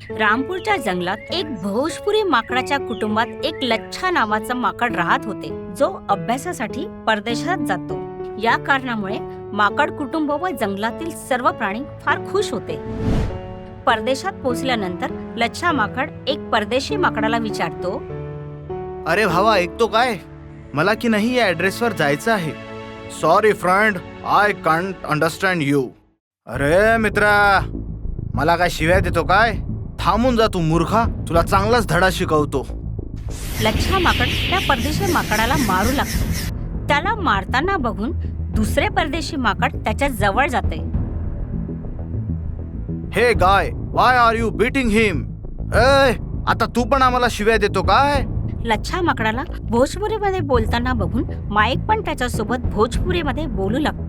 रामपूरच्या जंगलात एक भोजपुरी माकडाच्या कुटुंबात एक लच्छा नावाचा माकड राहत होते, जो अभ्यासासाठी परदेशात जातो. या कारणामुळे माकड कुटुंब व जंगलातील सर्व प्राणी फार खुश होते. परदेशात पोहोचल्यानंतर लच्छा माकड एक परदेशी माकडाला विचारतो, अरे भावा, ऐकतो काय? मला की नाही या ऍड्रेसवर जायचं आहे. Sorry friend, I can't understand you. अरे मित्रा, मला काय शिव्या देतो काय? थांबून जा तू मूर्खा, तुला चांगलाच धडा शिकवतो. लच्छा माकड त्या परदेशी माकडाला मारू लागतो. त्याला मारताना बघून दुसरे परदेशी माकड त्याच्या जवळ जाते. हे गाय, वाय आर यू बीटिंग हिम? ए, आता तू पण आम्हाला शिव्या देतो काय? लच्छा माकडाला भोजपुरीमध्ये बोलताना बघून माईक पण त्याच्यासोबत भोजपुरीमध्ये बोलू लागतो,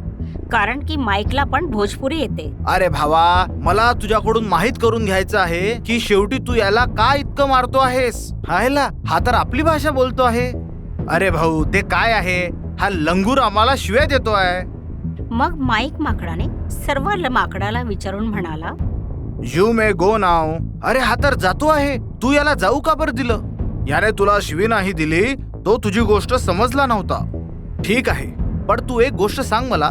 कारण की माईकला पण भोजपुरी येते. अरे भावा, मला तुझ्याकडून माहित करून घ्यायचं आहे की शेवटी तू याला का इतकं मारतो आहेस? हा तर आपली भाषा बोलतो आहे. अरे भाऊ, ते काय आहे? हा लंगूर आम्हाला शिव्या देतो आहे. मग माईक माकडाने सर्व माकडाला विचारून म्हणाला, यू मे गो नाव. अरे हा तर जातो आहे, तू याला जाऊ का बरं दिलं? याने तुला शिवी नाही दिली, तो तुझी गोष्ट समजला नव्हता. ठीक आहे, पण तू एक गोष्ट सांग मला,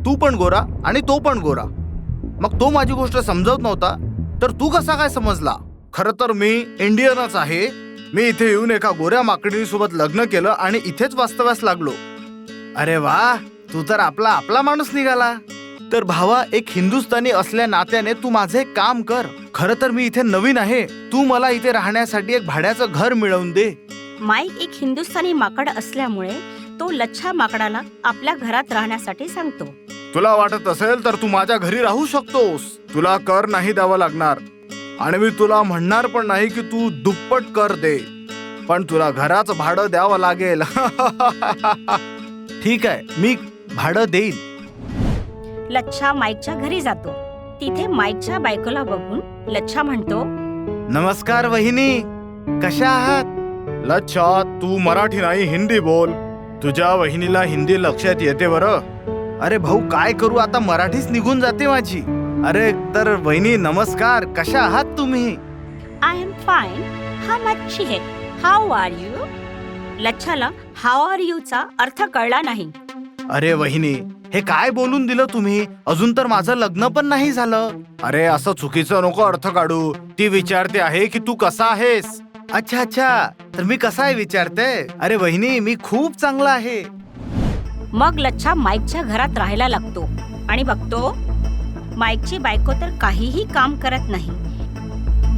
तू पण गोरा आणि तो पण गोरा, मग तो माझी गोष्ट समजवत नव्हता तर तू कसा काय समजला? खरं तर मी इंडियनच आहे. मी इथे येऊन एका गोऱ्या माकडीसोबत लग्न केलं आणि इथेच वास्तव्यास लागलो. अरे वा, तू तर आपला माणूस निघाला. तर भावा, एक हिंदुस्थानी असल्या नात्याने तू माझं एक काम कर. खरं तर मी इथे नवीन आहे, तू मला इथे राहण्यासाठी एक भाड्याचं घर मिळवून दे. माईक एक हिंदुस्थानी माकड असल्यामुळे तो लच्छा माकडाला आपल्या घरात राहण्यासाठी सांगतो. तुला वाटत असेल तर तू माझ्या घरी राहू शकतोस. तुला कर नाही द्यावा लागणार आणि मी तुला म्हणणार पण नाही की तू दुप्पट कर दे, पण तुला घराचं भाडं द्यावं लागेल. ठीक आहे, मी भाडं देईन. लच्छा माईकच्या घरी जातो. तिथे माईकच्या बायकोला बघून लच्छा म्हणतो, नमस्कार वहिनी, कशा आहात? लच्छा, तू मराठी नाही हिंदी बोल. तुझ्या वहिनीला हिंदी लक्षात येते बरं. अरे भाऊ, काय करू आता, मराठीच निघून जाते माझी. अरे तर वहिनी नमस्कार, कशा आहात तुम्ही? आय एम फाईन, हम अच्छी है, हाऊ आर यू? लच्छाला हाऊ आर यू चा अर्थ कळला नाही. अरे वहिनी, हे काय बोलून दिलं तुम्ही? अजून तर माझं लग्न पण नाही झालं. अरे असं चुकीचं नको अर्थ काढू. ती विचारते आहे की तू कसा आहेस. अच्छा, तर मी कसा आहे विचारते? अरे वहिनी, मी खूप चांगला आहे. मग लच्छा माईकच्या घरात राहायला लागतो आणि बघतो माईकची बायको तर काहीही काम करत नाही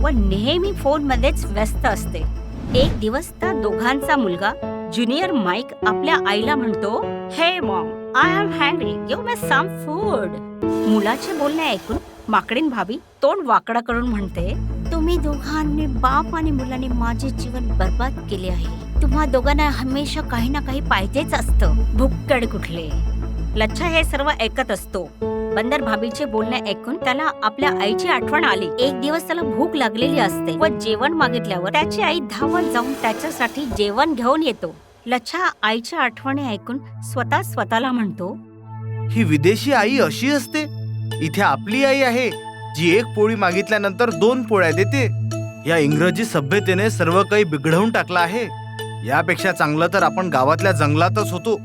व नेहमी फोन मध्येच व्यस्त असते. एक दिवस त्या दोघांचा मुलगा ज्युनियर माईक आपल्या आईला म्हणतो, hey mom, I am hungry, give me some food. मुलाचे बोलणे ऐकून माकडीन भाभी तोंड वाकडं करून म्हणते, तुम्ही दोघांनी, बाप आणि मुलाने माझे जीवन बर्बाद केले आहे. तुम्हा दोघांना हमेशा काही ना काही पाहिजेच असतं, भुक्कड कुठले. लच्छा हे सर्व ऐकत असतो. बंदर भाभीचे बोलणे ऐकून त्याला आपल्या आईची आठवण आली. एक दिवस त्याला भूक लागलेली असते व जेवण मागितल्यावर त्याची आई धावत जाऊन त्याच्यासाठी जेवण घेऊन येतो. लच्छा आईच्या आठवणी ऐकून स्वतःला म्हणतो, ही विदेशी आई अशी असते? इथे आपली आई आहे जी एक पोळी मागितल्यानंतर 2 पोळ्या देते. या इंग्रजी सभ्यतेने सर्व काही बिघडवून टाकलं आहे. यापेक्षा चांगलं तर आपण गावातल्या जंगलातच होतो.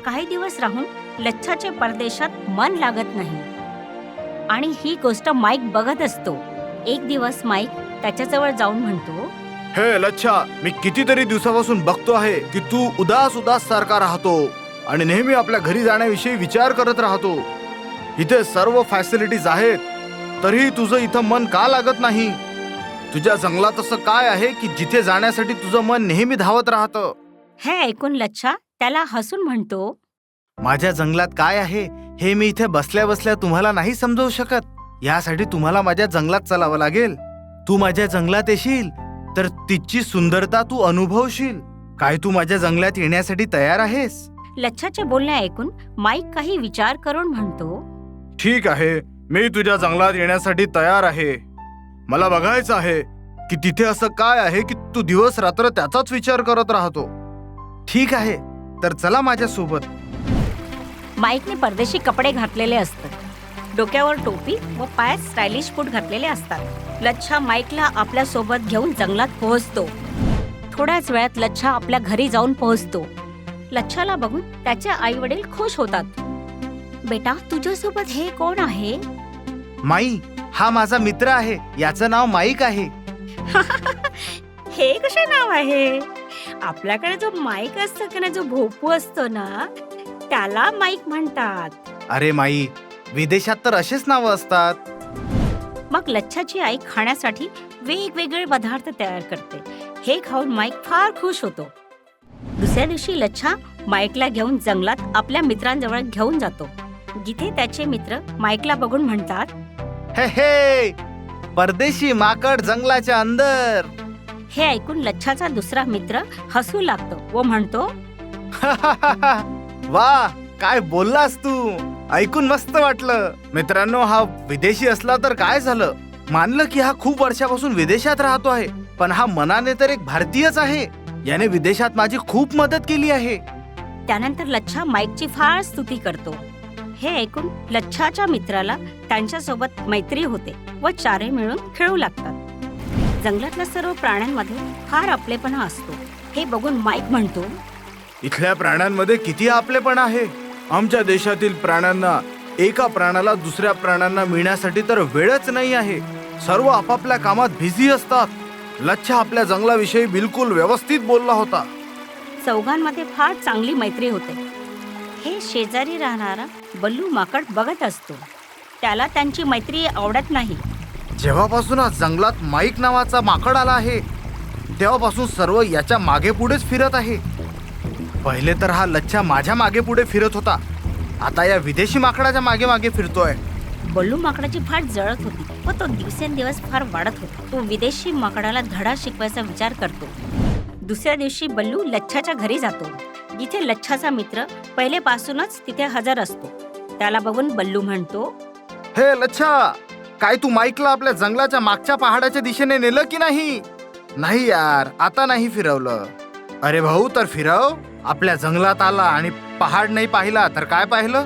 काही दिवस राहून लच्छाचे परदेशात मन लागत नाही आणि ही गोष्ट माईक बघत असतो. एक दिवस माईक त्याच्याजवळ जाऊन म्हणतो, हे लच्छा, मी कितीतरी दिवसापासून बघतो आहे की तू उदास सारखा राहतो आणि नेहमी आपल्या घरी जाण्याविषयी विचार करत राहतो. इथे सर्व फॅसिलिटीज आहेत, तरीही तुझं इथं मन का लागत नाही? तुझ्या जंगलात असं काय आहे की जिथे जाण्यासाठी तुझं मन नेहमी धावत राहतं? हे ऐकून लच्छा त्याला हसून म्हणतो, माझ्या जंगलात काय आहे हे मी इथे बसल्या बसल्या तुम्हाला नाही समजवू शकत. यासाठी तुम्हाला माझ्या जंगलात चालावं लागेल. तू माझ्या जंगलात येशील तर तिची सुंदरता तू अनुभवशील. काय तू माझ्या जंगलात येण्यासाठी तयार आहेस? लच्छाचे बोलणे ऐकून माईक काही विचार करून म्हणतो, ठीक आहे, मी तुझ्या जंगलात येण्यासाठी तयार आहे. मला बघायचं आहे की तिथे असं काय आहे की तू दिवस रात्र त्याचाच विचार करत राहतो. ठीक आहे, तर चला माझ्या सोबत. माईकने परदेशी कपडे घातलेले असतात. डोक्यावर टोपी व पायात स्टायलिश बूट घातलेले असतात. लच्छा माईकला आपल्या सोबत घेऊन जंगलात पोहोचतो. थोड्याच वेळात लच्छा आपल्या घरी जाऊन पोहोचतो. लच्छाला बघून त्याचे आई वडील खुश होतात. बेटा, तुझ्यासोबत हे कोण आहे? माई, हा माझा मित्र आहे. याचं नाव माईक आहे. हे कसे नाव आहे? आपल्याकडे जो माईक असतो की ना, जो भोपू असतो ना, त्याला माईक म्हणतात. अरे माई, विदेशात तर असेच नावं असतात. मग लच्छाची आई खाण्यासाठी वेगवेगळे पदार्थ तयार करते. हे खाऊन माईक फार खुश होतो. दुसऱ्या दिवशी लच्छा माईकला घेऊन जंगलात आपल्या मित्रांजवळ घेऊन जातो, जिथे त्याचे मित्र माईकला बघून म्हणतात, हे हे, परदेशी माकड जंगलाच्या अंदर. हे ऐकून लच्छाचा दुसरा मित्र हसू लागतो व म्हणतो, वा, काय बोललास तू. ऐकून मस्त वाटलं. मित्रांनो, हा विदेशी असला तर काय झालं. मानलं की हा खूप वर्षापासून विदेशात राहतो आहे, पण हा मनाने तर एक भारतीयच आहे. याने विदेशात माझी खूप मदत केली आहे. त्यानंतर लच्छा माईकची फार स्तुती करतो. हे ऐकून लच्छाच्या मित्राला त्यांच्यासोबत मैत्री होते व चारे मिळून खेळू लागतात. जंगलातल्या सर्व प्राण्यांमध्ये फार आपलेपणा असतो. हे बघून माईक म्हणतो, इथल्या प्राण्यांमध्ये किती आपलेपण आहे. आमच्या देशातील प्राण्यांना एका प्राण्याला दुसऱ्या प्राण्यांना मिळण्यासाठी तर वेळच नाही आहे. सर्व आपापल्या कामात बिझी असतात. लच्छा आपल्या जंगलाविषयी बिलकुल व्यवस्थित बोलला होता. चौघांमध्ये फार चांगली मैत्री होते. हे शेजारी राहणारा बल्लू माकड बघत असतो. त्याला त्यांची मैत्री आवडत नाही. जेव्हापासून हा जंगलात माईक नावाचा माकड आला आहे, तेव्हापासून सर्व याच्या मागे पुढेच फिरत आहे. पहिले तर हा लच्छा माझ्या मागे पुढे फिरत होता. आता या विदेशी माकडाच्या मागे मागे फिरतोय. बल्लू माकडाची फार जळत होती व तो दिवसेंदिवस फार वाढत होता. तो विदेशी माकडाला धडा शिकवायचा विचार करतो. दुसऱ्या दिवशी बल्लू लच्छाच्या घरी जातो, जिथे लच्छाचा मित्र पहिलेपासूनच तिथे हजर असतो. त्याला बघून बल्लू म्हणतो, हे लच्छा, काय तू माईकला आपल्या जंगलाच्या मागच्या पहाडाच्या दिशेने नेलं की नाही? नाही यार, आता नाही फिरवलं. अरे भाऊ, तर फिरव. आपल्या जंगलात आला आणि पहाड नाही पाहिला तर काय पाहिलं?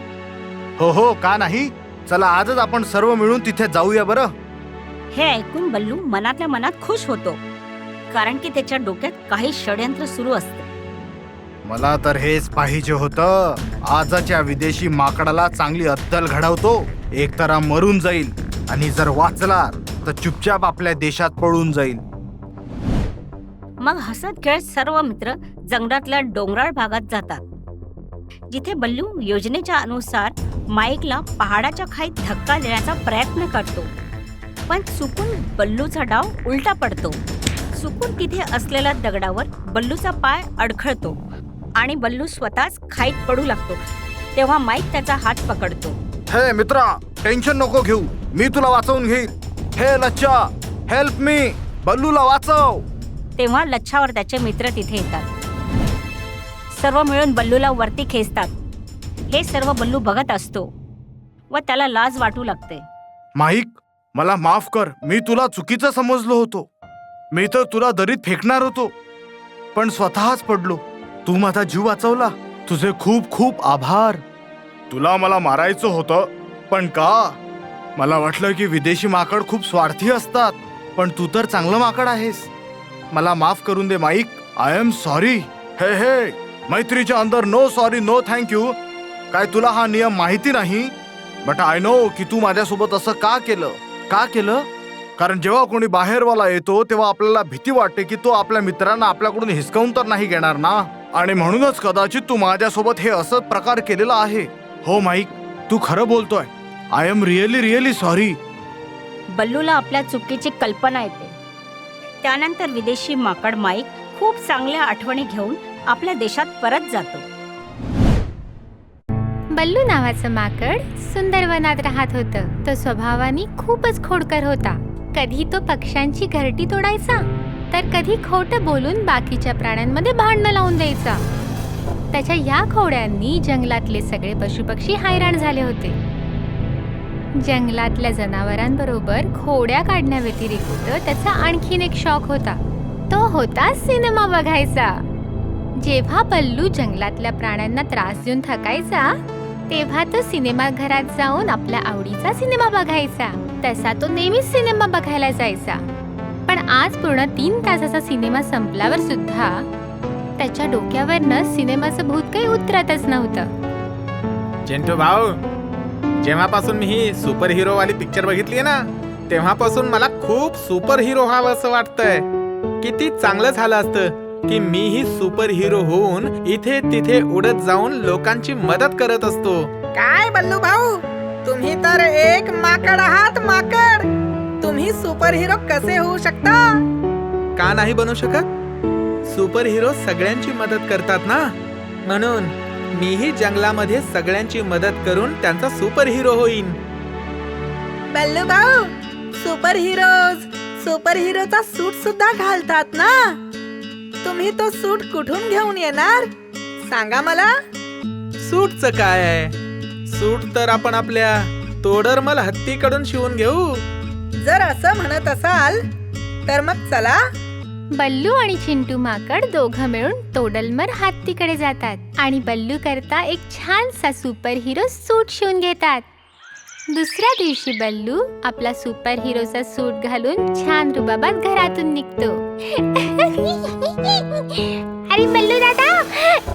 हो हो, का नाही. चला, आजच आपण सर्व मिळून तिथे जाऊया बरं. हे ऐकून बल्लू मनातल्या मनात खुश होतो, कारण की त्याच्या डोक्यात काही षड्यंत्र सुरू असते. मला तर हेच पाहिजे होतं. आजच्या विदेशी माकडाला चांगली अद्दल घडवतो. एक तर हा मरून जाईल आणि जर वाचला तर चुपचाप आपल्या देशात पळून जाईल. मग हसत खेळत सर्व मित्र जंगलातल्या डोंगराळ भागात जातात, जिथे बल्लू योजनेच्या अनुसार माईकला पहाडाच्या खाईत धक्का देण्याचा प्रयत्न करतो. पण चुकून बल्लूचा डाव उलटा पडतो. चुकून तिथे असलेल्या दगडावर बल्लूचा पाय अडखळतो आणि बल्लू स्वतःच खाईत पडू लागतो. तेव्हा माईक त्याचा हात पकडतो. हे मित्रा, टेन्शन नको घेऊ, मी तुला वाचवून घेईन. हे लच्छा, हेल्प मी, बल्लूला वाचव. तेव्हा लच्छावर त्याचे मित्र तिथे येतात. सर्व मिळून बल्लूला वरती खेचतात. हे सर्व बल्लू बघत असतो व त्याला लाज वाटू लागते. माईक, मला माफ कर. मी तुला चुकीचं समजलो होतो. मी तर तुला दरीत फेकणार होतो, पण स्वतःच पडलो. तू माझा जीव वाचवला. तुझे खूप खूप आभार. तुला मला मारायचं होतं, पण का? मला वाटलं की विदेशी माकड खूप स्वार्थी असतात, पण तू तर चांगलं माकड आहेस. मला माफ करून दे माईक. I am sorry. हे हे, मैत्रीच्या अंदर नो सॉरी नो थँक्यू. काय तुला हा नियम माहिती नाही? बट आय नो की तू माझ्यासोबत असं का केलं? कारण जेव्हा कोणी बाहेरवाला येतो तेव्हा आपल्याला भीती वाटते की तो आपल्या मित्रांना आपल्याकडून हिसकावून तर नाही घेणार ना. आणि म्हणूनच कदाचित तू माझ्यासोबत हे असं प्रकार केलेला आहे. हो माईक, तू खरं बोलतोय. I am really sorry. बल्लूला आपल्या चुकीची कल्पना येते. त्यानंतर विदेशी माकड माईक खूप चांगल्या आठवणी घेऊन आपल्या देशात परत जातो. बल्लू नावाचं माकड सुंदर वनात राहत होतं. तो स्वभावाने खूपच खोडकर होता. कधी तो पक्ष्यांची घरटी तोडायचा, तर कधी खोटं बोलून बाकीच्या प्राण्यांमध्ये भांडणं लावून द्यायचा. त्याच्या या खोड्यांनी जंगलातले सगळे पशुपक्षी हैराण झाले होते. जंगलातल्या जनावरांबरोबर खोड्या काढण्याव्यतिरिक्त त्याचा आणखीन एक शौक होता. तो होता सिनेमा बघायचा. जेव्हा बल्लू जंगलातल्या प्राण्यांना त्रास देऊन थकायचा, तेव्हा तो सिनेमाघरात जाऊन आपल्या आवडीचा सिनेमा बघायचा. तसा तो नेहमीच सिनेमा बघायला जायचा. पण आज पूर्ण 3 तासाचा सिनेमा संपल्यावर सुद्धा त्याच्या डोक्यावरनं सिनेमाचं भूत काही उतरतच नव्हतं. चिंटू भाऊ, जेव्हापासून मी ही सुपर हिरो वाली पिक्चर बघितली ना, तेव्हापासून मला खूप सुपर हिरो व्हावं असं वाटतंय. किती चांगलं झालं असतं की मीही सुपर हिरो होऊन इथे तिथे उडत जाऊन लोकांची मदत करत असतो. काय बल्लू भाऊ, तुम्ही तर एक माकड आहात, माकड. तुम्ही सुपर हिरो कसे होऊ शकता? का नाही बनू शकत? सुपर हिरो सगळ्यांची मदत करतात ना, म्हणून मीही जंगलामध्ये सगळ्यांची मदत करून त्यांचा सुपर हिरो होईन. बल्लू भाऊ, सुपर हिरोचा सूट सुद्धा घालतात ना. तुम्ही तो सूट कुठून घेऊन येणार, सांगा मला. सूटचं काय आहे? सूट तर आपण आपल्या तोडरमल हत्तीकडून शिवून घेऊ. जर असं म्हणत असाल तर मग चला. बल्लू आणि चिंटू माकड दोघं मिळून तोडलमर हत्तीकडे जातात आणि बल्लू करता एक छानसा सुपर हिरो सूट शिवून घेतात. दुसऱ्या दिवशी बल्लू आपला सुपर हिरोचा सूट घालून छान रुबाबात घरातून निघतो. अरे बल्लू दादा,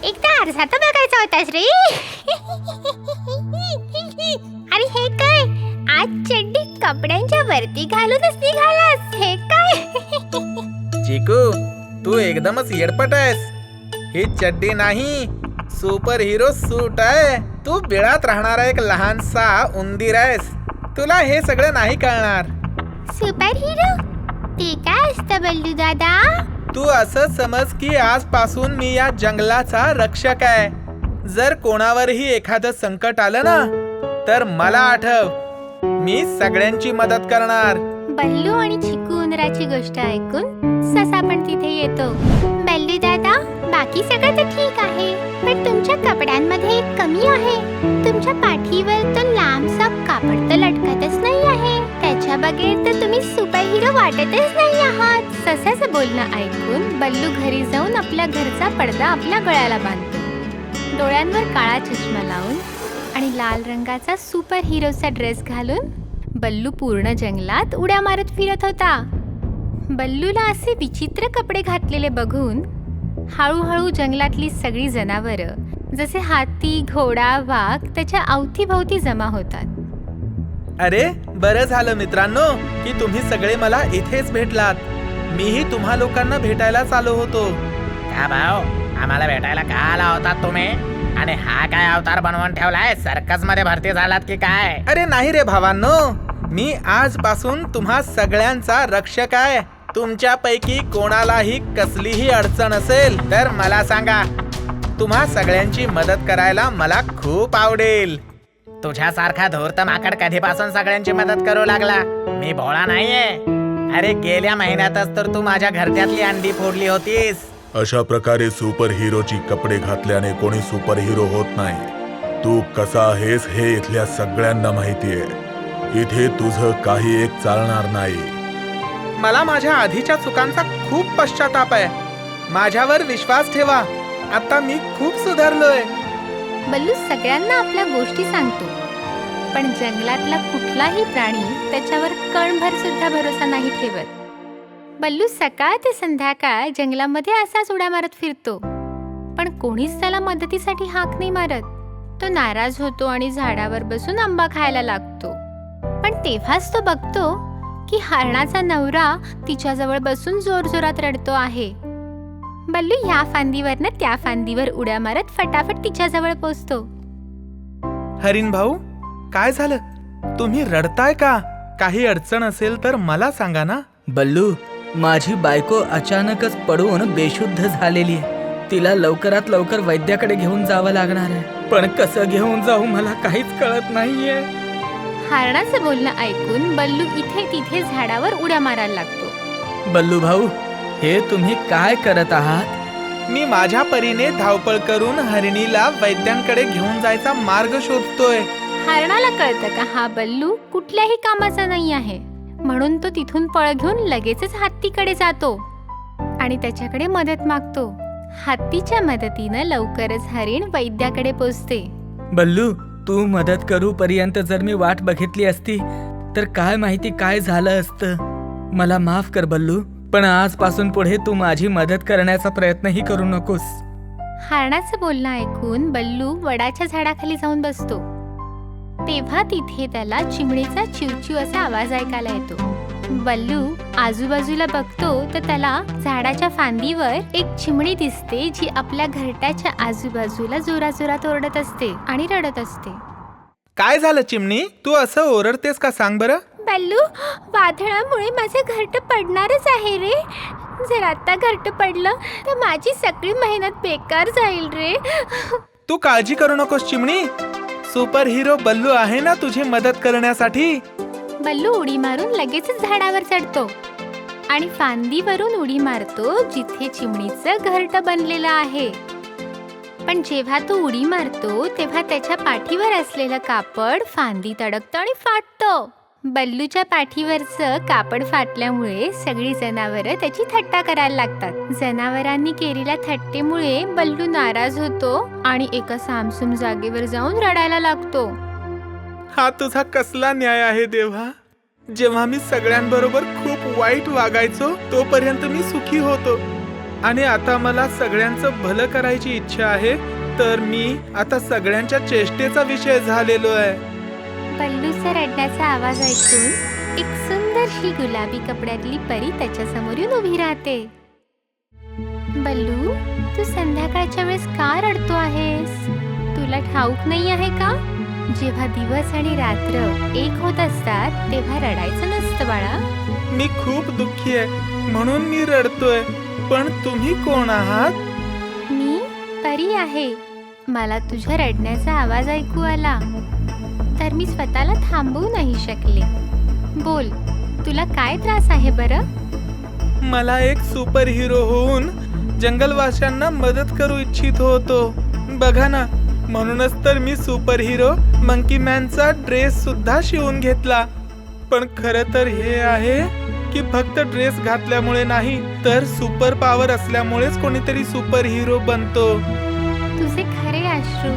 एकदा आरसा तर बघायचा होतास रे. अरे हे काय, आज चड्डी कपड्यांच्या वरती घालूनच निघालास, हे काय? चिकू, तू एकदमच येडपट आहेस. ही चड्डी नाही, सुपर हिरो सूट आहे. तू बिळात राहणारा एक लहानसा उंदीर आहेस. तुला हे सगळं नाही कळणार. सुपर हिरो ते काय असतं बल्लू दादा? तू असं समज की आजपासून मी या जंगलाचा रक्षक आहे. जर कोणावरही एखादं संकट आलं ना, तर मला आठव, मी सगळ्यांची मदत करणार. बल्लू आणि चिकू उंदराची गोष्ट ऐकून ससा पण तिथे येतो. बल्लू दादा, बाकी सगळं तर ठीक आहे, पण तुमच्या कपड्यांमध्ये एक कमी आहे. तुमच्या पाठीवर तो लांबसा कापड तर लटकतच नाही आहे. त्याच्या बगैर तर तुम्ही सुपर हिरो वाटतच नाही आहात. ससाचं बोलणं ऐकून बल्लू घरी जाऊन आपल्या घरचा पडदा आपल्या गळ्याला बांधतो. डोळ्यांवर काळा चष्मा लावून आणि लाल रंगाचा सुपर हिरोचा ड्रेस घालून बल्लू पूर्ण जंगलात उड्या मारत फिरत होता. बल्लूला असे विचित्र कपडे घातलेले बघून हळूहळू जंगलातली सगळी जनावरं, जसे हाती, घोडा, वाघ त्याच्या अवतीभोवती जमा होतात. अरे बरं झालं मित्रांनो की तुम्ही सगळे मला इथेच भेटलात. मीही तुम्हा लोकांना भेटायला आलो होतो. का भाऊ, आम्हाला भेटायला का आला होता तुम्ही? आणि हा काय अवतार बनवून ठेवलाय? सर्कस मध्ये भरती झालात की काय? अरे नाही रे भावांनो, मी आजपासून तुम्हा सगळ्यांचा रक्षक आहे. तुमच्यापैकी कोणालाही कसलीही अडचण असेल तर मला सांगा. तुम्हा सगळ्यांची मदत करायला मला खूप आवडेल. तुझ्यासारखा धूर्त माकड कधीपासून सगळ्यांची मदत करू लागला? मी भोळा नाहीये. अरे गेल्या महिन्यातच तर तू माझ्या घरट्यातली अंडी फोडली होतीस. अशा प्रकारे सुपर हिरोची कपडे घातल्याने कोणी सुपर हिरो होत नाही. तू कसा आहेस हे इथल्या सगळ्यांना माहितीये. इथे तुझं काही एक चालणार नाही. मला माझ्या आधीच्या चुकांचा खूप पश्चाताप आहे. माझ्यावर विश्वास ठेवा. आता मी खूप सुधारलोय. बल्लू सगळ्यांना आपल्या गोष्टी सांगतो, पण जंगलातला कुठलाही प्राणी त्याच्यावर कणभर सुद्धा भरोसा नाही ठेवत. बल्लू सकाळ ते संध्याकाळ जंगलामध्ये असाच उड्या मारत फिरतो, पण कोणीच त्याला मदतीसाठी हाक नाही मारत. तो नाराज होतो आणि झाडावर बसून आंबा खायला लागतो. पण तेव्हाच तो बघतो की हरणाचा नवरा तिच्याजवळ बसून जोरजोरात रडतो आहे. बल्लू ह्या फांदीवरनं त्या फांदीवर उड्या मारत फटाफट तिच्याजवळ पोचतो. हरिण भाऊ, काय झालं? तुम्ही रडताय का? काही अडचण असेल तर मला सांगा ना. बल्लू, माझी बायको अचानकच पडून बेशुद्ध झालेली आहे. तिला लवकरात लवकर वैद्याकडे घेऊन जावं लागणार आहे, पण कसं घेऊन जाऊ मला काहीच कळत नाहीये. हरणाचं बोलणं ऐकून बल्लू इथे तिथे झाडावर उड्या मारायला लागतो. बल्लू भाऊ, हे तुम्ही काय करत आहात? मी माझ्या परीने धावपळ करून हरिणीला वैद्यांकडे घेऊन जायचा मार्ग शोधतोय. हरणाला कळतं का हा बल्लू कुठल्याही कामाचा नाही आहे, म्हणून तो तिथून पळ घेऊन लगेचच हत्तीकडे जातो आणि त्याच्याकडे मदत मागतो. हत्तीच्या मदतीनं लवकरच हरिण वैद्याकडे पोचते. बल्लू, तू मदत करू पर्यंत जर मी वाट बघितली असती तर काय माहिती काय झालं असतं. मला माफ कर बल्लू, पण आजपासून पुढे तू माझी मदत करण्याचा प्रयत्नही करू नकोस. हरणाचं बोलणं ऐकून बल्लू वडाच्या झाडाखाली जाऊन बसतो. तेव्हा तिथे त्याला चिमणीचा चिवचिव असा आवाज ऐकायला येतो. बल्लू आजूबाजूला बघतो तर त्याला झाडाच्या फांदीवर एक चिमणी दिसते, जी आपल्या घरट्याच्या आजूबाजूला जोराजोरात ओरडत असते आणि रडत असते. काय झालं चिमणी, तू असं ओरडतेस का, सांग बरं. बल्लू, वादळामुळे माझं घरटं पडणारच आहे रे. जर आता घरटं पडलं तर माझी सगळी मेहनत बेकार जाईल रे. तू काळजी करू नकोस चिमणी, सुपर हिरो बल्लू आहे ना तुझी मदत करण्यासाठी. बल्लू उडी मारून लगेचच झाडावर चढतो आणि फांदीवरून उडी मारतो जिथे चिमणीचं घरटं बनलेलं आहे. पण जेव्हा तो उडी मारतो तेव्हा त्याच्या पाठीवर असलेलं कापड फांदीत अडकतं आणि फाटतं. बल्लूच्या पाठीवरचं कापड फाटल्यामुळे सगळी जनावरं त्याची थट्टा करायला लागतात. जनावरांनी केलेल्या थट्टेमुळे बल्लू नाराज होतो आणि एका सामसूम जागेवर जाऊन रडायला लागतो. हा तुझा कसला न्याय आहे देवा. जेव्हा मी सगळ्यांबरोबर खूप वाईट वागायचो तोपर्यंत मी सुखी होतो, आणि आता मला सगळ्यांचं भलं करायची इच्छा आहे, तर मी आता सगळ्यांच्या चेष्टेचा विषय झालेलो आहे. बल्लूचा रडण्याचा आवाज ऐकून एक सुंदरशी गुलाबी कपड्यातली परी त्याच्या समोर येऊन उभी राहते. बल्लू, तू संध्याकाळच्या वेळेस का रडतो आहेस? तुला ठाऊक नाही आहे का? जेव्हा दिवस आणि रात्र एक होत असतात तेव्हा रडायचं नसतं बाळा. मी खूप दुःखी आहे म्हणून मी रडतोय. पण तुम्ही कोण आहात? मी परी आहे. मला तुझ्या रडण्याचा आवाज ऐकू आला तर मी स्वतःला थांबवू नाही शकले. बोल, तुला काय त्रास आहे बरं? मला एक सुपर हिरो होऊन जंगलवाशांना मदत करू इच्छित होतो. बघा ना, म्हणूनच तर मी सुपर हिरो मंकी मॅनचा ड्रेस सुद्धा शिवून घेतला. पण खरं तर हे आहे की फक्त ड्रेस घातल्यामुळे नाही, तर सुपर पॉवर असल्यामुळेच कोणीतरी सुपर हिरो बनतो. तुझे खरे अश्रू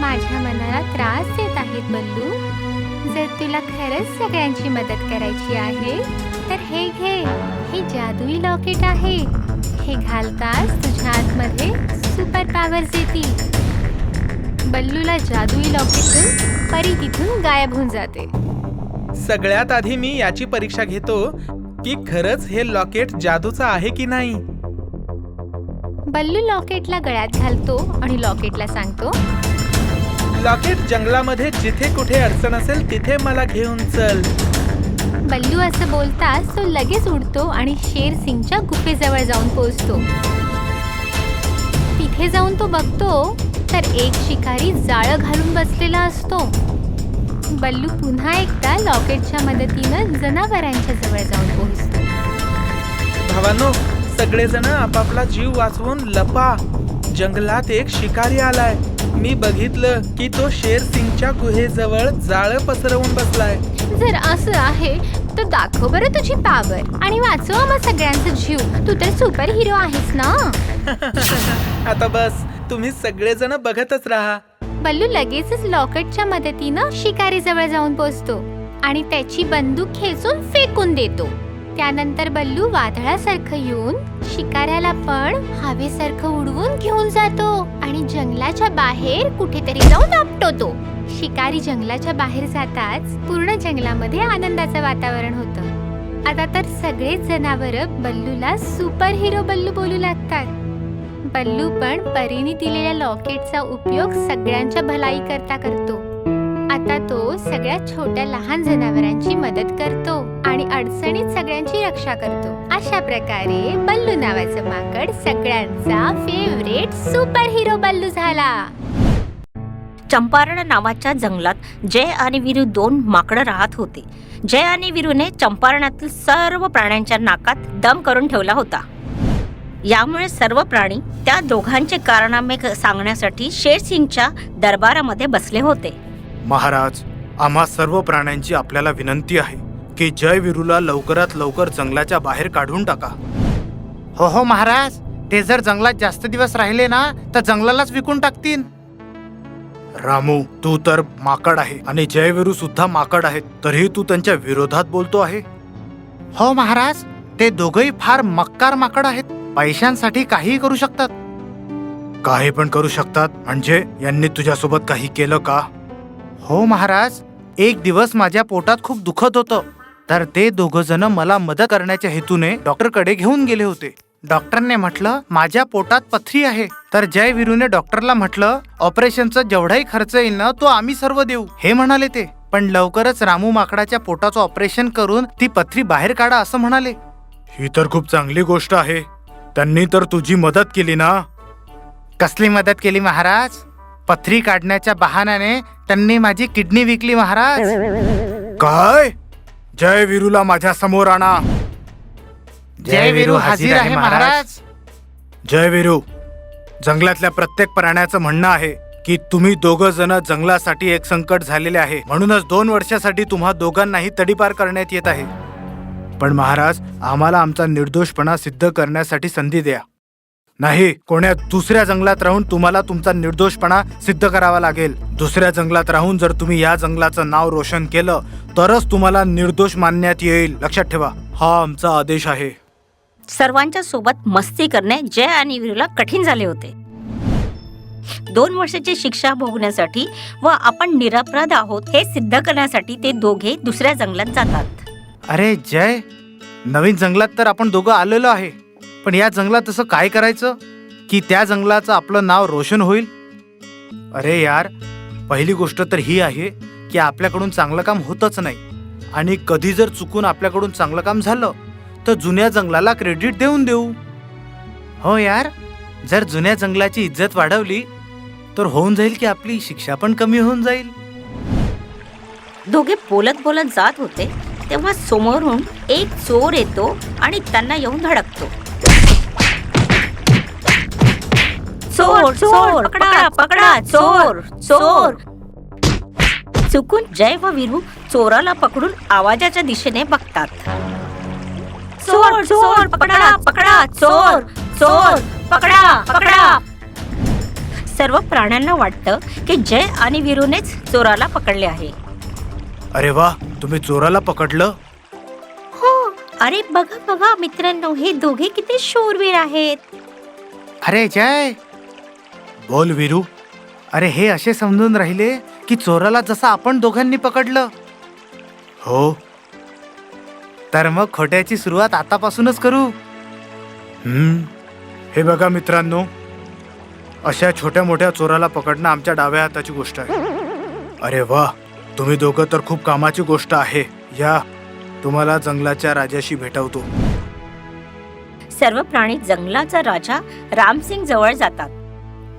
माझ्या मनाला त्रास देत आहेत बल्लू. जर तुला खरंच सगळ्यांची मदत करायची आहे तर हे घे. हे जादुई लॉकेट आहे. हे घालताच तुझ्या आतमध्ये सुपर पॉवर्स येतील. बल्लूला जादुई लॉकेटून परी तिथून गायब होऊन जाते. सगळ्यात आधी मी याची परीक्षा घेतो की खरंच हे लॉकेट जादूचं आहे की नाही. बल्लू लॉकेटला गळ्यात घालतो आणि लॉकेटला सांगतो, लॉकेट जंगलामध्ये जिथे कुठे अडचण असेल तिथे मला घेऊन चल. बल्लू असं बोलताच तो लगेच उडतो आणि शेर सिंगच्या गुफेजवळ जाऊन पोहोचतो. तिथे जाऊन तो बघतो तर एक शिकारी जाळं घालून बसलेला असतो. बल्लू पुन्हा एकदा लॉकेटच्या मदतीनं जनावरांच्या जवळ जाऊन पोहोचतो. भावांनो, सगळेजण आपापला जीव वाचवून लपा. जंगलात एक शिकारी आलाय. मी बघितलं की तो शेर सिंगच्या गुहेजवळ जाळं पसरवून बसलाय. जर असं आहे तर दाखव बरं तुझी पॉवर आणि वाचव आम्हा सगळ्यांचा जीव. तू तर सुपर हिरो आहेस ना. आता बस, तुम्ही सगळेजण बघतच राहा. बल्लू लगेचच लॉकेटच्या मदतीनं शिकारी जवळ जाऊन पोहोचतो आणि त्याची बंदूक खेचून फेकून देतो. त्यानंतर बल्लू वादळासारखं येऊन शिकाऱ्याला पण हवेसारखं उडवून घेऊन जातो आणि जंगलाच्या बाहेर कुठेतरी जाऊन आपटतो. शिकारी जंगलाच्या बाहेर जाताच पूर्ण जंगलामध्ये आनंदाचं वातावरण होतं. आता तर सगळेच जनावरं बल्लूला सुपर हिरो बल्लू बोलू लागतात. बल्लू पण परीने दिलेल्या लॉकेटचा उपयोग सगळ्यांच्या भलाई करता करतो. आता तो सगळ्यात छोट्या लहान जनावरांची मदत करतो आणि अडचणीत सगळ्यांची रक्षा करतो. अशा प्रकारे बल्लू नावाचं माकड सगळ्यांचा फेवरेट सुपर हिरो बल्लू झाला. चंपारण नावाच्या जंगलात जय आणि वीरू 2 माकडं राहत होते. जय आणि वीरूने चंपारणातील सर्व प्राण्यांच्या नाकात दम करून ठेवला होता. यामुळे सर्व प्राणी त्या दोघांचे कारनामे सांगण्यासाठी शेरसिंगच्या दरबारामध्ये बसले होते. महाराज, आम्हा सर्व प्राण्यांची आपल्याला विनंती आहे की जय वीरूला लवकरात लवकर जंगलाच्या बाहेर काढून टाका. हो महाराज, ते जर जंगलात जास्त दिवस राहिले ना तर जंगलालाच विकून टाकतील. रामू, तू तर माकड आहे आणि जयवीरू सुद्धा माकड आहेत, तरीही तू त्यांच्या विरोधात बोलतो आहे. हो महाराज, ते दोघही फार मक्कार माकड आहेत. पैशांसाठी काहीही करू शकतात. काही पण करू शकतात म्हणजे यांनी तुझ्यासोबत काही केलं का? हो महाराज, एक दिवस माझ्या पोटात खूप दुखत होतं, तर ते दोघ जण मला मदत करण्याच्या हेतूने डॉक्टरकडे घेऊन गेले होते. डॉक्टरने म्हटलं माझ्या पोटात पथरी आहे, तर जयवीरूने डॉक्टरला म्हटलं ऑपरेशनचा जेवढाही खर्च येईल ना तो आम्ही सर्व देऊ. हे म्हणाले ते, पण लवकरच रामू माकडाच्या पोटाचं ऑपरेशन करून ती पथरी बाहेर काढा असं म्हणाले. ही तर खूप चांगली गोष्ट आहे. त्यांनी तर तुझी मदत केली ना? कसली मदत केली महाराज? पथरी काढण्याच्या बहाण्याने त्यांनी माझी किडनी विकली महाराज. काय? जयवीरूला माझ्या समोर आणा. जयवीरू हाजीर आहे महाराज. जयवीरू, जंगलातल्या प्रत्येक प्राण्याचं म्हणणं आहे की तुम्ही दोघं जण जंगलासाठी एक संकट झालेले आहे, म्हणूनच 2 वर्षासाठी तुम्हा दोघांनाही तडीपार करण्यात येत आहे. पण महाराज, आम्हाला आमचा निर्दोषपणा सिद्ध करण्यासाठी संधी द्या. नाही, कोण्या दुसऱ्या जंगलात राहून तुम्हाला तुमचा निर्दोषपणा सिद्ध करावा लागेल. दुसऱ्या जंगलात राहून जर तुम्ही या जंगलाचं नाव रोशन केलं तरच तुम्हाला निर्दोष मानण्यात येईल. लक्षात ठेवा, हा आमचा आदेश आहे. सर्वांच्या सोबत मस्ती करणे जय आणि वीरूला कठीण झाले होते. 2 वर्षाची शिक्षा भोगण्यासाठी व आपण निरपराध आहोत हे सिद्ध करण्यासाठी ते दोघे दुसऱ्या जंगलात जातात. अरे जय, नवीन जंगलात तर आपण दोघं आलेलो आहे, पण या जंगलात असं काय करायचं की त्या जंगलाचं आपलं नाव रोशन होईल? अरे यार, पहिली गोष्ट तर ही आहे की आपल्याकडून चांगलं काम होतच नाही, आणि कधी जर चुकून आपल्याकडून चांगलं काम झालं तर जुन्या जंगलाला क्रेडिट देऊन देऊ. हो यार, जर जुन्या जंगलाची इज्जत वाढवली तर होऊन जाईल की आपली शिक्षा पण कमी होऊन जाईल. दोघे बोलत बोलत जात होते तेव्हा समोरून एक चोर येतो आणि त्यांना येऊन धडकतो. चोर चोर, पकडा पकडा, चोर चोर. चुकून जय व वीरू चोराला पकडून आवाजाच्या दिशेने बघतात. चोर चोर, पकडा पकडा, चोर चोर, पकडा पकडा. सर्व प्राण्यांना वाटतं की जय आणि वीरूनेच चोराला पकडले आहे. अरे वा, तुम्ही चोराला पकडलं? हो, अरे बघा बघा मित्रांनो, हे दोघे किती शूरवीर आहेत. अरे जय, बोल वीरू. अरे हे असे समजून राहिले की चोराला जसं आपण दोघांनी पकडलं. हो, तर मग खोट्याची सुरुवात आतापासूनच करू. हे बघा मित्रांनो, अशा छोट्या मोठ्या चोराला पकडणं आमच्या डाव्या हाताची गोष्ट आहे. अरे वा, तुम्ही दोघं तर खूप कामाची गोष्ट आहे. या, तुम्हाला जंगलाच्या राजाशी भेटवतो. सर्व प्राणी जंगलाचा राजा रामसिंग जवळ जातात.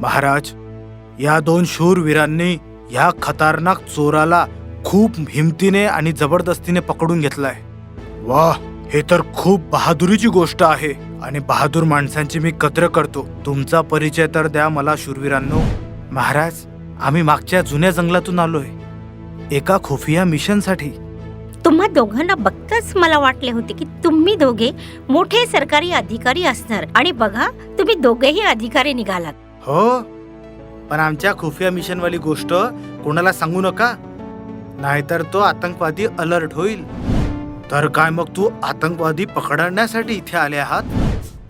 महाराज, या 2 शूरवीरांनी या खतरनाक चोराला खूप हिमतीने आणि जबरदस्तीने पकडून घेतलाय. वाह, हे तर खूप बहादुरीची गोष्ट आहे आणि बहादूर माणसांची मी कद्र करतो. तुमचा परिचय तर द्या मला शूरवीरांनो. महाराज, आम्ही मागच्या जुन्या जंगलातून आलोय एका खुफिया मिशनसाठी. तुम्हा दोघांना बघताच मला वाटले होते की तुम्ही दोघे मोठे सरकारी अधिकारी असणार, आणि बघा तुम्ही दोघेही अधिकारी निघालात. हो, पण आमच्या खुफिया मिशनवाली गोष्ट कोणाला सांगू नका, नाहीतर तो आतंकवादी अलर्ट होईल. तर काय मग तू आतंकवादी पकडण्यासाठी इथे आले आहात?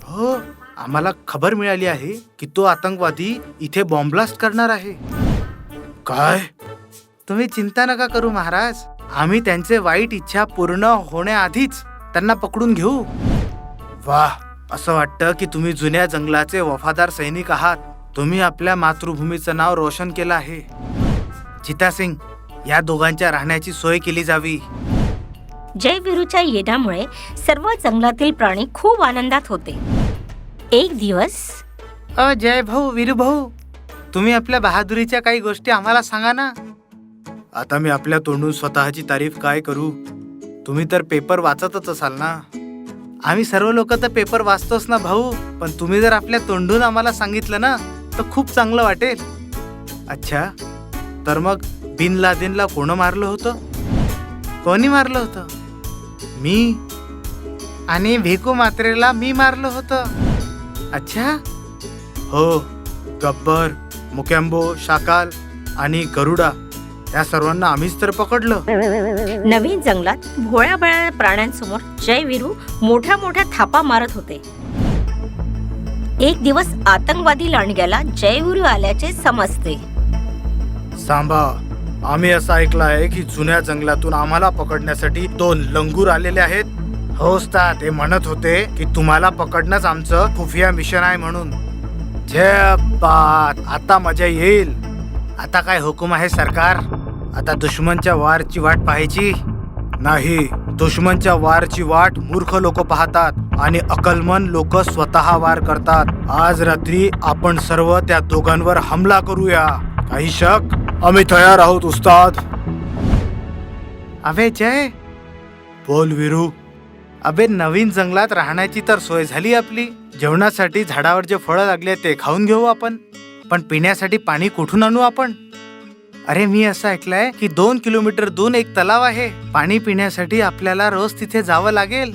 हो, आम्हाला खबर मिळाली आहे की तो आतंकवादी इथे बॉम्ब ब्लास्ट करणार आहे. काय? तुम्ही चिंता नका करू महाराज, आम्ही त्यांचे वाईट इच्छा पूर्ण होण्याआधीच त्यांना पकडून घेऊ. वाह, असं वाटतं की तुम्ही जुन्या जंगलाचे वफादार सैनिक आहात. तुम्ही आपल्या मातृभूमीचं नाव रोशन केलं आहे. चिता सिंग, या दोघांच्या राहण्याची सोय केली जावी. जय वीरूच्या येण्यामुळे सर्व जंगलातील प्राणी खूप आनंदात होते. एक दिवस जय भाऊ, वीरू भाऊ, तुम्ही आपल्या बहादुरीच्या काही गोष्टी आम्हाला सांगा ना. आता मी आपल्या तोंडून स्वतःची तारीफ काय करू? तुम्ही तर पेपर वाचतच असाल ना. आम्ही सर्व लोक तर पेपर वाचतोच ना भाऊ, पण तुम्ही जर आपल्या तोंडून आम्हाला सांगितलं ना तर खूप चांगलं वाटेल. अच्छा, तर मग बिन लादेनला कोण मारलं होतं? कोणी मारलं होतं? मी. आणि भेकू मात्रेला मी मारलं होतं. अच्छा, हो, गब्बर, मुकॅम्बो, शाकाल आणि गरुडा या सर्वांना आम्हीच तर पकडलं. नवीन जंगलात भोळ्या बळ्या प्राण्यांसमोर जयवीरू मोठ्या मोठ्या थापा मारत होते. एक दिवस आतंकवादी लांडग्याला जयवीरू आल्याचे समजते. सांबा, आम्ही असं ऐकलं आहे की जुन्या जंगलातून आम्हाला पकडण्यासाठी 2 लंगूर आलेले आहेत. हो उस्ताद, ते म्हणत होते की तुम्हाला पकडणंच आमचं खुफिया मिशन आहे म्हणून. जय बात, आता मजा येईल. आता काय हुकूम आहे सरकार? आता दुश्मनच्या वारची वाट पाहायची नाही. दुश्मनच्या वारची वाट मूर्ख लोक पाहतात आणि अकलमंद लोक स्वतः वार करतात. आज रात्री आपण सर्व त्या दोघांवर हमला करूया. काही शक? आम्ही तयार आहोत उस्ताद. अबे जय, बोल वीरू. अबे, नवीन जंगलात राहण्याची तर सोय झाली आपली. जेवणासाठी झाडावर जे फळं लागले ते खाऊन घेऊ आपण, पण पिण्यासाठी पाणी कुठून आणू आपण? अरे, मी असं ऐकलंय की 2 किलोमीटर दूर एक तलाव आहे. पाणी पिण्यासाठी आपल्याला रोज तिथे जावं लागेल.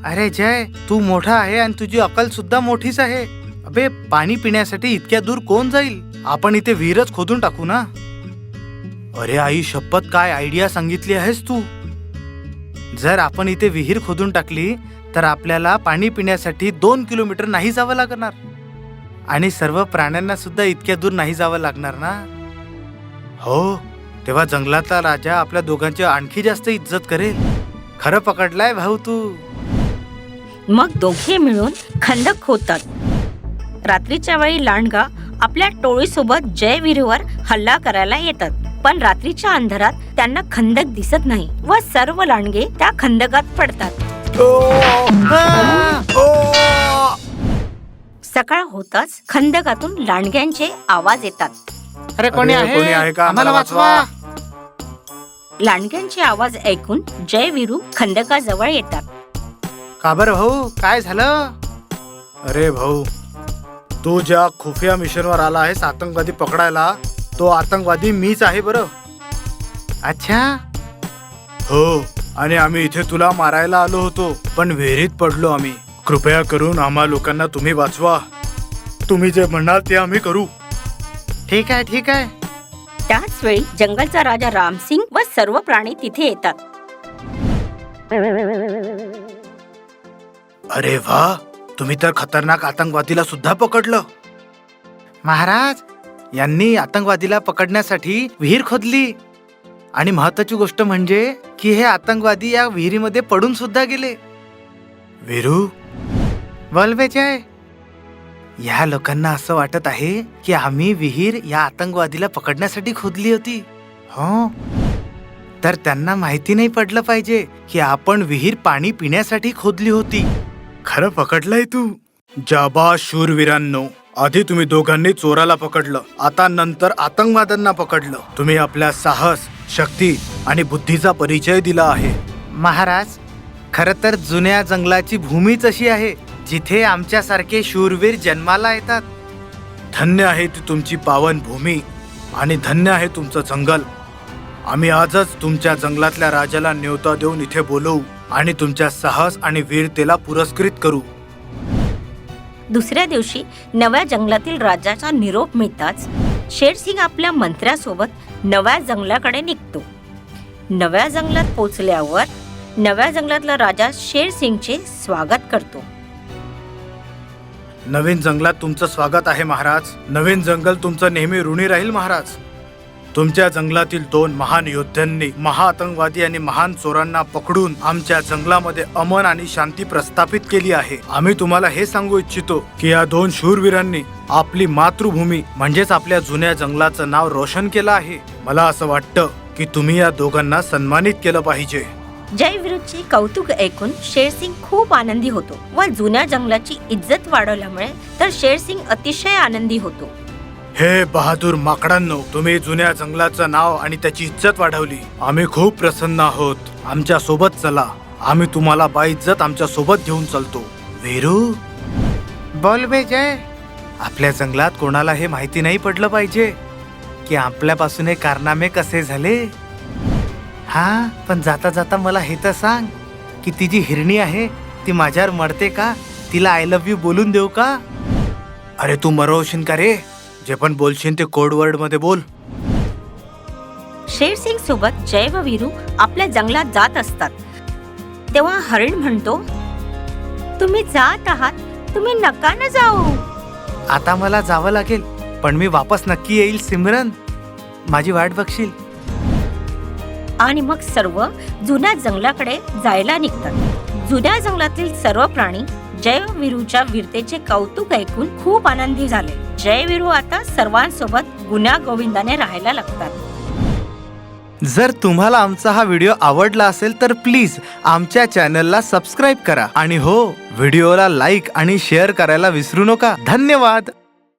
अरे जय, तू मोठा आहे आणि तुझी अक्कल सुद्धा मोठीच आहे. अबे, पाणी पिण्यासाठी इतक्या दूर कोण जाईल? आपण इथे विहीरच खोदून टाकू ना. अरे आई शपथ, काय आयडिया सांगितली आहेस तू. जर आपण इथे विहीर खोदून टाकली तर आपल्याला पाणी पिण्यासाठी 2 किलोमीटर नाही जावं लागणार आणि सर्व प्राण्यांना सुद्धा इतक्या दूर नाही जावं लागणार ना. हो, तेव्हा जंगलातला राजा आपल्या दोघांची आणखी जास्त इज्जत करेल. खरं पकडलाय भाऊ तू. मग दोघे मिळून खंदक खोदतात. रात्रीच्या वेळी लांडगा आपल्या टोळीसोबत जयवीरूवर हल्ला करायला येतात, पण रात्रीच्या अंधारात त्यांना खंदक दिसत नाही व सर्व लांडगे त्या खंदकात पडतात. सकाळ होताच खंदकातून लांडग्यांचे आवाज येतात. अरे कोणी आहे का? आम्हाला वाचवा. लांडग्यांचे आवाज ऐकून जयवीरू खंदकाजवळ येतात. का बरं भाऊ, काय झालं? अरे भाऊ, तू ज्या खुफिया मिशनवर आला आहेस आतंकवादी पकडायला, तो आतंकवादी मीच आहे बरं. अच्छा. हो, आणि आम्ही इथे तुला मारायला आलो होतो, पण विहिरीत पडलो आम्ही. कृपया करून आम्हा लोकांना तुम्ही वाचवा. तुम्ही जे म्हणाल ते आम्ही करू. ठीक आहे, ठीक आहे. त्याच वेळी जंगलचा राजा रामसिंग व सर्व प्राणी तिथे येतात. अरे वा, तुम्ही तर खतरनाक आतंकवादीला सुद्धा पकडलं. महाराज, यांनी आतंकवादीला पकडण्यासाठी विहीर खोदली आणि महत्वाची गोष्ट म्हणजे की हे आतंकवादी या विहिरीमध्ये पडून सुद्धा गेले. वीरू, बोल बे जय. या लोकांना असं वाटत आहे की आम्ही विहीर या आतंकवादीला पकडण्यासाठी खोदली होती. हो, तर त्यांना माहिती नाही पडलं पाहिजे की आपण विहीर पाणी पिण्यासाठी खोदली होती. खरं पकडलंय तू. जाबा शूरवीरांनो, आधी तुम्ही दोघांनी चोराला पकडलं, आता नंतर आतंकवाद्यांना पकडलं. तुम्ही आपल्या साहस, शक्ती आणि बुद्धीचा परिचय दिला आहे. महाराज, खरं तर जुन्या जंगलाची भूमीच अशी आहे जिथे आमच्यासारखे शूरवीर जन्माला येतात. धन्य आहे ती तुमची पावन भूमी आणि धन्य आहे तुमचं जंगल. आम्ही आजच तुमच्या जंगलातल्या राजाला न्योता देऊन इथे बोलवू आणि तुमच्या साहस आणि वीरतेला पुरस्कृत करू. दुसऱ्या दिवशी नव्या जंगलातील राजाचा निरोप मिळताच शेरसिंग आपल्या मंत्र्यासोबत नव्या जंगलाकडे निघतो. नव्या जंगलात पोचल्यावर नव्या जंगलातला राजा शेरसिंगचे स्वागत करतो. नवीन जंगलात तुमचं स्वागत आहे महाराज. नवीन जंगल तुमचं नेहमी ऋणी राहील महाराज. तुमच्या जंगलातील 2 महान योद्ध्यांनी महाआतंकवादी आणि महान चोरांना पकडून आमच्या जंगलामध्ये अमन आणि शांती प्रस्थापित केली आहे. आम्ही तुम्हाला हे सांगू इच्छितो की या 2 शूरवीरांनी आपली मातृभूमी म्हणजेच आपल्या जुन्या जंगलाचं नाव रोशन केलं आहे. मला असं वाटतं की तुम्ही या दोघांना सन्मानित केलं पाहिजे. जयवीरूचे कौतुक ऐकून शेरसिंग खूप आनंदी होतो व जुन्या जंगलाची इज्जत वाढवल्यामुळे तर शेरसिंग अतिशय आनंदी होतो. हे बहादूर माकडांनो, तुम्ही जुन्या जंगलाचं नाव आणि त्याची इज्जत वाढवली. आम्ही खूप प्रसन्न आहोत. आमच्या सोबत चला. आम्ही तुम्हाला बाइज्जत आमच्या सोबत घेऊन चालतो. वीरू, बोल बे जय. आपल्या जंगलात कोणाला हे माहिती नाही पडलं पाहिजे की आपल्यापासून हे कारनामे कसे झाले. हा, पण जाता जाता मला हे तर सांग की ती जी हिरणी आहे ती माझ्यावर मरते का? तिला आय लव्ह यू बोलून देऊ का? अरे तू मरवशील का रे? जे पण बोलशील ते कोड वर्ड मध्ये बोल. शेरसिंग सोबत जय व वीरू आपल्या जंगलात जात असतात. तेव्हा हरिण म्हणतो, तुम्ही जात आहात, तुम्ही नका न जाऊ. आता मला जावं लागेल, पण मी वापस नक्की येईल. सिमरन, माझी वाट बघशील? आणि मग सर्व जुन्या जंगलाकडे जायला निघतात. जुन्या जंगलातील सर्व प्राणी जय व वीरूच्या वीरतेचे कौतुक ऐकून खूप आनंदी झाले. जय वीरू आता सर्वांसोबत गुण्या गोविंदाने राहायला लागतात. जर तुम्हाला आमचा हा व्हिडिओ आवडला असेल तर प्लीज आमच्या चॅनलला सबस्क्राईब करा आणि हो, व्हिडिओला लाईक आणि शेअर करायला विसरू नका. धन्यवाद.